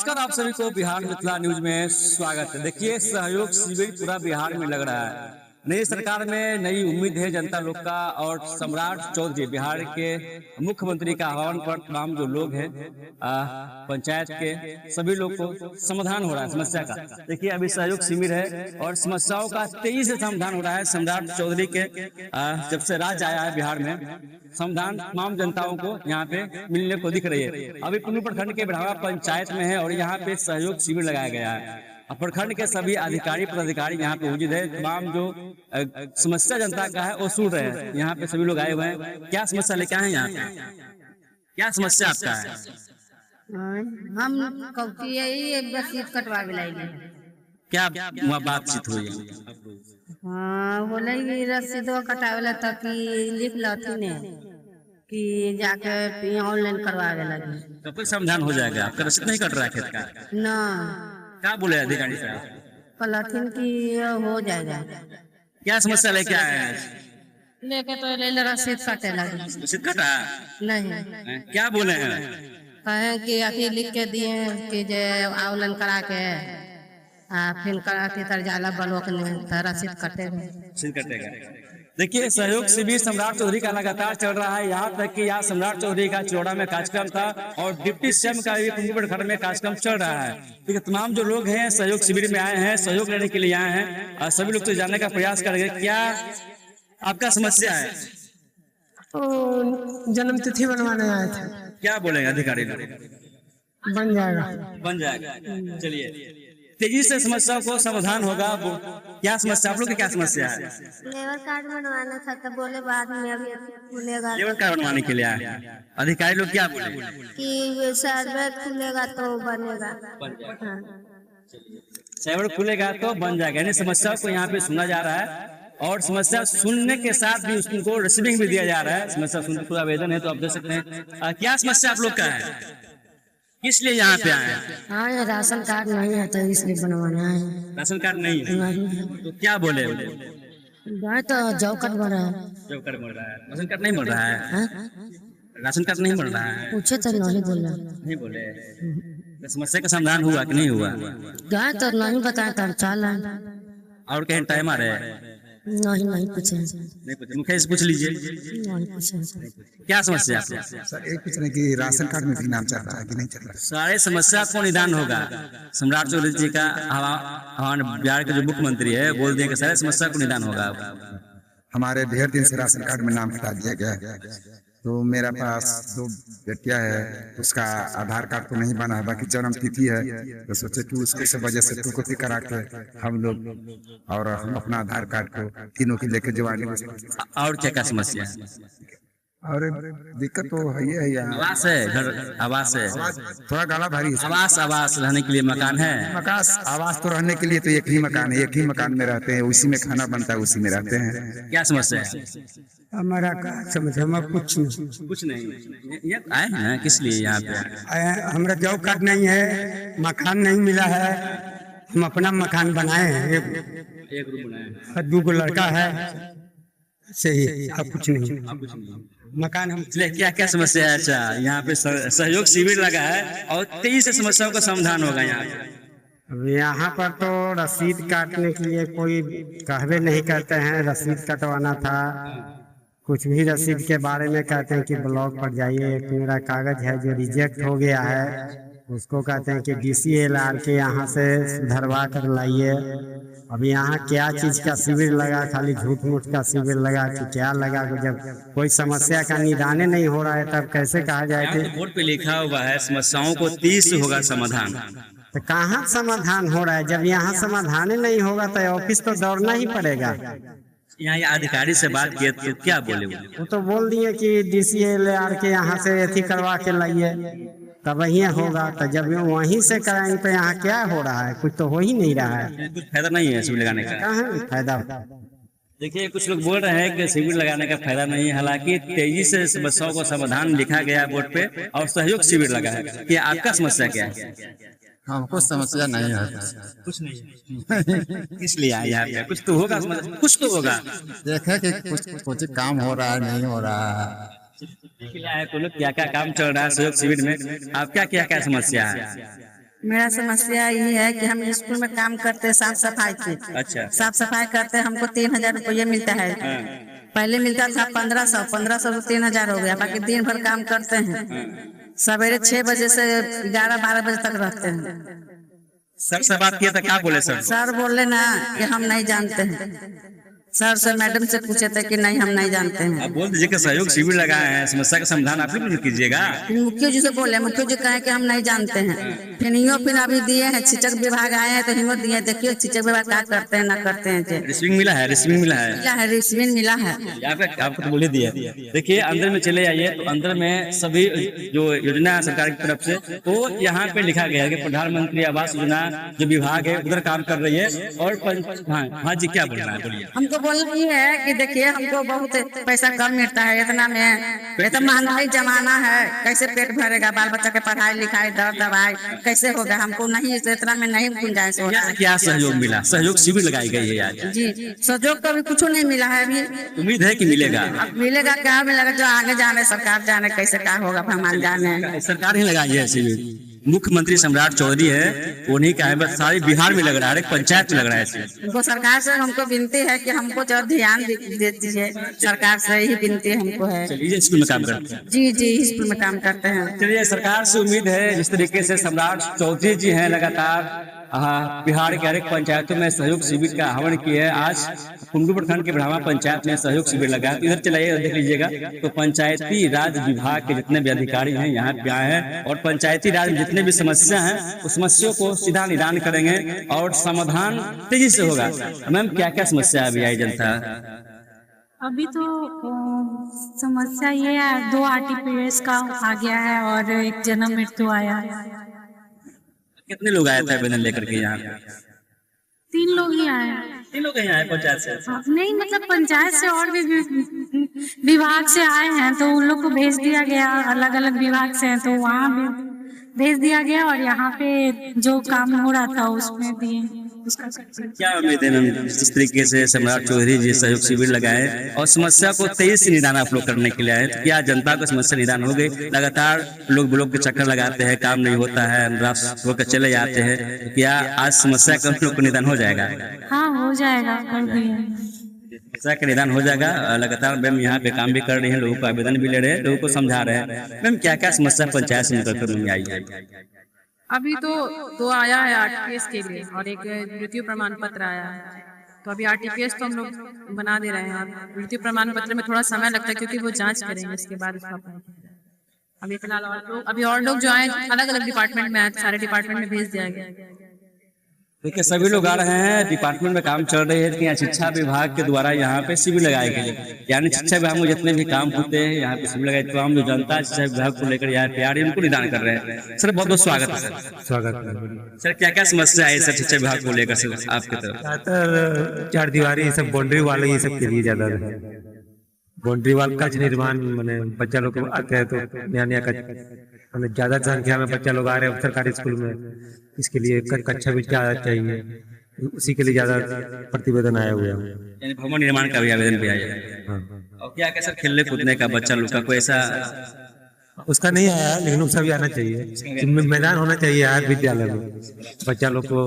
नमस्कार, आप सभी को बिहार मिथिला न्यूज में स्वागत है। देखिए, सहयोग शिविर पूरा बिहार में लग रहा है। नई सरकार में नई उम्मीद है जनता लोग का, और सम्राट चौधरी बिहार के मुख्यमंत्री का आह्वान पर तमाम जो लोग हैं पंचायत के सभी लोग को समाधान हो रहा है समस्या का। देखिए, अभी सहयोग शिविर है और समस्याओं का तेजी से समाधान हो रहा है। सम्राट चौधरी के जब से राज आया है बिहार में, समाधान तमाम जनताओं को यहाँ पे मिलने को दिख रही है। अभी पुनः प्रखंड के बढ़ावा पंचायत में है और यहाँ पे सहयोग शिविर लगाया गया है। प्रखंड के सभी अधिकारी पदाधिकारी यहाँ पे मौजूद है। तमाम जो समस्या जनता का है वो सुन रहे हैं। यहाँ पे सभी लोग आए हुए हैं। क्या समस्या लेके आए हैं यहाँ पे? क्या समस्या आपका है? हम यही रसीद कटवा लाइए। क्या वहाँ बातचीत हुई? हाँ, बोले रसीद कटावे तक लिख लथी ने कि जाके ऑनलाइन करवावे लगे तो फिर समाधान हो जाएगा। आपका रसीद नहीं कट रहा है खेत का? ना, क्या बोले अधिकारी साहब? कलथिन की हो जाएगा। क्या समस्या लेके आए हैं? लेके तो रसीद कटे लगे। रसीद कटा नहीं, क्या बोले हैं? कहे कि अभी लिख के दिए कि जे ऑनलाइन करा के फिर करा के तरजाला ब्लॉक ने रसीद कटेगा। देखिए, सहयोग शिविर सम्राट चौधरी का लगातार चल रहा है। यहाँ तक कि यहाँ सम्राट चौधरी का चिरौड़ा में कार्यक्रम था और डिप्टी सीएम का भी कुंभगढ़ खंड में कार्यक्रम चल रहा है। क्योंकि तमाम जो लोग हैं सहयोग शिविर में आए हैं, सहयोग लेने के लिए आए हैं और सभी लोग तो जानने का प्रयास करेंगे क्या आपका समस्या है। जन्म तिथि बनवाने आए थे। क्या बोलेंगे अधिकारी लोग? बन जाएगा, बन जाएगा। चलिए, तेजी से समस्या को समाधान होगा। क्या समस्या आप लोग की? क्या समस्या है? लेबर कार्ड बनवाना था तो बोले बाद में अभी खुलेगा। लेबर कार्ड बनवाने के लिए आए अधिकारी लोग क्या बोले? कि सर्वर खुलेगा तो बनेगा। सर्वर खुलेगा तो बन जाएगा। यानी समस्या को यहाँ पे सुना जा रहा है और समस्या सुनने के साथ भी उसको रिसीविंग भी दिया जा रहा है। समस्या सुनने पूरा आवेदन है तो आप देख सकते हैं। क्या समस्या आप लोग का है? इसलिए यहाँ पे आए हैं? हाँ, राशन कार्ड नहीं है तो इसलिए बनवाना है। राशन कार्ड नहीं है तो क्या बोले? तो जॉब कार्ड बन रहा है। जॉब कार्ड बन रहा है, राशन कार्ड नहीं बन रहा है। राशन कार्ड नहीं बन रहा है, पूछे तो नहीं बोला। नहीं बोले तो समस्या का समाधान हुआ कि नहीं हुआ? गए तो नहीं बताया तो चल। और कहीं टाइम आ रहे हैं? नहीं पूछे। नहीं पूछे, मुखिया से पूछ लीजिए। नहीं पूछे। क्या समस्या है? सर एक पूछ रहे कि राशन कार्ड में भी नाम चल रहा है कि नहीं चल रहा है? सारे समस्या को निदान होगा। सम्राट चौधरी जी का आह्वान, बिहार के जो मुख्यमंत्री है बोल दिए कि सारे समस्या को निदान होगा। हमारे ढेर दिन से राशन कार्ड में नाम हटा दिया गया है। तो मेरा पास 2 बेटियां है, उसका आधार कार्ड तो नहीं बना है, बाकी जन्म तिथि है। तो सोचे कि उसके वजह से 2 कॉपी करा के हम लोग और हम अपना आधार कार्ड को तीनों की लेके जवानी। और क्या क्या समस्या है? और दिक्कत तो है यहाँ। आवास है, घर आवास है, थोड़ा गाला भारी है। आवास रहने के लिए मकान है। आवास तो रहने के लिए तो एक ही मकान है, एक ही मकान में रहते हैं, उसी में खाना बनता है, उसी में रहते हैं। क्या समस्या है? हमारा समझ हम कुछ नहीं आए हैं। किस लिए यहाँ पे? हमारा जॉब कार्ड नहीं है, मकान नहीं मिला है। हम अपना मकान बनाए हैं, एक रूम बनाए हैं, 2 लड़का है, सही। आप कुछ नहीं मकान हम। क्या क्या समस्या है? अच्छा, यहाँ पे सहयोग शिविर लगा है और 23 समस्याओं का समाधान होगा यहाँ पे। अब यहाँ पर तो रसीद काटने के लिए कोई कहवे नहीं करते हैं। रसीद कटवाना था, कुछ भी रसीद के बारे में कहते हैं कि ब्लॉक पर जाइए। एक मेरा कागज है जो रिजेक्ट हो गया है, उसको कहते हैं कि DCLR के यहाँ से सुधरवा कर लाइए। अब यहाँ क्या चीज का शिविर लगा? खाली झूठ मूठ का शिविर लगा कि क्या लगा? जब कोई समस्या का निदान नहीं हो रहा है तब कैसे कहा जाए कि बोर्ड पे लिखा हुआ है समस्याओं को 30 होगा समाधान। तो कहाँ समाधान हो रहा है? जब यहाँ समाधान नहीं होगा तो ऑफिस तो दौड़ना ही पड़ेगा। यहाँ अधिकारी से बात किए तो क्या बोले? वो तो बोल दिए कि DCLR के यहाँ से एथी करवा के लाइए तब वही होगा। तो जब वहीं से कराएंगे तो यहाँ क्या हो रहा है? कुछ तो हो ही नहीं रहा है। कुछ फायदा नहीं है शिविर लगाने का। कहाँ फायदा? देखिए, कुछ लोग बोल रहे हैं कि शिविर लगाने का फायदा नहीं है। हालांकि तेजी से समस्याओं को समाधान लिखा गया बोर्ड पे और सहयोग शिविर लगा है। कि आपका समस्या क्या है? हमको समस्या नहीं है, कुछ नहीं। इसलिए आए यहाँ पे? कुछ तो होगा, कुछ तो होगा। देखे कि कुछ काम हो रहा है, नहीं हो रहा है। क्या क्या काम चल रहा है सहयोग शिविर में? आप क्या क्या समस्या है? मेरा समस्या ये है कि हम स्कूल में काम करते हैं साफ सफाई की। अच्छा। साफ सफाई करते हैं, हमको 3,000 रुपये मिलता है। पहले मिलता था 1500 से 3,000 हो गया। बाकी दिन भर काम करते हैं, सवेरे 6 बजे से 11-12 बजे तक रहते हैं। सर से बात किया था, क्या बोले सर? सर बोले ना कि हम नहीं जानते हैं। सर से मैडम से पूछे थे कि नहीं हम नहीं जानते हैं। आप बोल दीजिए कि सहयोग शिविर लगाए हैं, समस्या का समाधान आप ही कीजिएगा। फिर मुखिया जी से बोले, मुखिया जी कहे कि हम नहीं जानते हैं। फिर अभी दिए हैं, शिक्षक विभाग आए हैं तो हिम्मत दिए, देखिए शिक्षक विभाग क्या करते हैं ना करते हैं। रिसीविंग मिला है, रिसीविंग मिला है, रिसीविंग मिला है। आपको तो बोले दिया। देखिए अंदर में चले आइए, तो अंदर में सभी जो योजना है सरकार की तरफ से, तो यहाँ पे लिखा गया है कि प्रधानमंत्री आवास योजना जो विभाग है उधर काम कर रही है। और हाँ जी, क्या बोलना है, बोलिए। हमको बोलना ये है कि देखिए हमको बहुत पैसा कम मिलता है, इतना में इतना महंगाई जमाना है, कैसे पेट भरेगा? बाल बच्चा के पढ़ाई लिखाई दर दवाई कैसे होगा? हमको नहीं, इतना में नहीं गुंजाइश हो रहा है। क्या सहयोग मिला? सहयोग शिविर लगाई गई है आज। जी, सहयोग तो अभी कुछ नहीं मिला है। अभी उम्मीद है कि मिलेगा। अब मिलेगा, क्या मिलेगा? जो आगे जाने सरकार जाने कैसे क्या होगा, भगवान जाने। सरकार ही लगाई है शिविर। मुख्यमंत्री सम्राट चौधरी है, उन्हीं का है, बस सारे बिहार में लग रहा है, एक पंचायत में लग रहा है। उनको सरकार से हमको विनती है कि हमको जो ध्यान दे दीजिए, सरकार से ही विनती हमको है। चलिए, स्कूल में काम करते हैं। जी जी, स्कूल में काम करते हैं। चलिए, सरकार से उम्मीद है जिस तरीके से सम्राट चौधरी जी हैं लगातार बिहार के हर एक पंचायतों में सहयोग शिविर का आह्वान किया है। आज कुंडू प्रखंड के बढ़ावा पंचायत में सहयोग शिविर लगा है। इधर चलाइए, देख लीजिएगा, तो पंचायती राज विभाग के जितने भी अधिकारी हैं यहाँ पे आए हैं और पंचायती राज में जितने भी समस्या हैं उस समस्याओं को सीधा निदान करेंगे और समाधान तेजी से होगा। मैम, क्या क्या समस्या अभी आई जनता? अभी तो समस्या ये है, 2 RTPS का आ गया है और एक जन्म मृत्यु आया है। कितने लोग आए थे आवेदन लेकर के यहाँ? 3 लोग ही आए हैं। 3 लोग यहाँ आए पंचायत से? नहीं, मतलब पंचायत से और भी विभाग से आए हैं, तो उन लोग को भेज दिया गया। अलग अलग विभाग से हैं तो वहाँ भी भेज दिया गया और यहाँ पे जो काम हो रहा था उसमें भी क्या उम्मीद है मैम, जिस तरीके से सम्राट चौधरी जी सहयोग शिविर लगाए और समस्या को तेजी से निदान आप लोग करने के लिए आए, तो क्या जनता को समस्या निदान हो गई? लगातार लोग ब्लॉक के चक्कर लगाते हैं, काम नहीं होता है, राष्ट्र होकर चले जाते हैं, क्या आज समस्या का लोग को निदान हो जाएगा? हाँ, हो जाएगा, कर दिए। समस्या का निदान हो जाएगा। लगातार मैम यहाँ पे काम भी कर रही है, लोगों को आवेदन भी ले रहे हैं, लोगों को समझा रहे हैं। मैम, क्या क्या समस्या पंचायत से निकल कर आई है? अभी तो 2 आया है RTPS के लिए और एक मृत्यु प्रमाण पत्र आया है। तो अभी RTPS तो हम लोग बना दे रहे हैं। मृत्यु प्रमाण पत्र में थोड़ा समय लगता है क्योंकि वो जांच करेंगे, उसके बाद उसका अभी फिलहाल और लोग जो आए अलग अलग डिपार्टमेंट में आए, सारे डिपार्टमेंट में भेज दिया गया। देखिए, सभी लोग आ रहे हैं, डिपार्टमेंट में काम चल रही है कि शिक्षा विभाग के द्वारा यहाँ पे शिविर लगाए गए, यानी शिक्षा विभाग में जितने भी काम होते हैं यहाँ पे शिविर लगाए। तो हम जो जनता शिक्षा विभाग को लेकर यहाँ पे आ रही है, उनको निदान कर रहे हैं। सर, बहुत बहुत स्वागत है सर। स्वागत। सर, क्या क्या समस्या है सर शिक्षा विभाग को लेकर सर आपके तरफ? ज्यादातर 4 दीवारी, सब बाउंड्री वाले, ये सब के लिए ज्यादा बाउंड्री वाल का निर्माण, मैंने बच्चा लोग आते हैं तो नया नया मैंने ज्यादा संख्या में बच्चा लोग आ रहे हैं सरकारी स्कूल में, इसके लिए कक्षा भी ज्यादा चाहिए, उसी के लिए ज्यादा प्रतिवेदन आया हुआ है। यानी भवन निर्माण का भी आवेदन भी आया है। हाँ। और क्या क्या सर खेलने कूदने का बच्चा लोग का कोई ऐसा? उसका नहीं आया, लेकिन उसका भी आना चाहिए। मैदान होना चाहिए हर विद्यालय में, बच्चा लोग को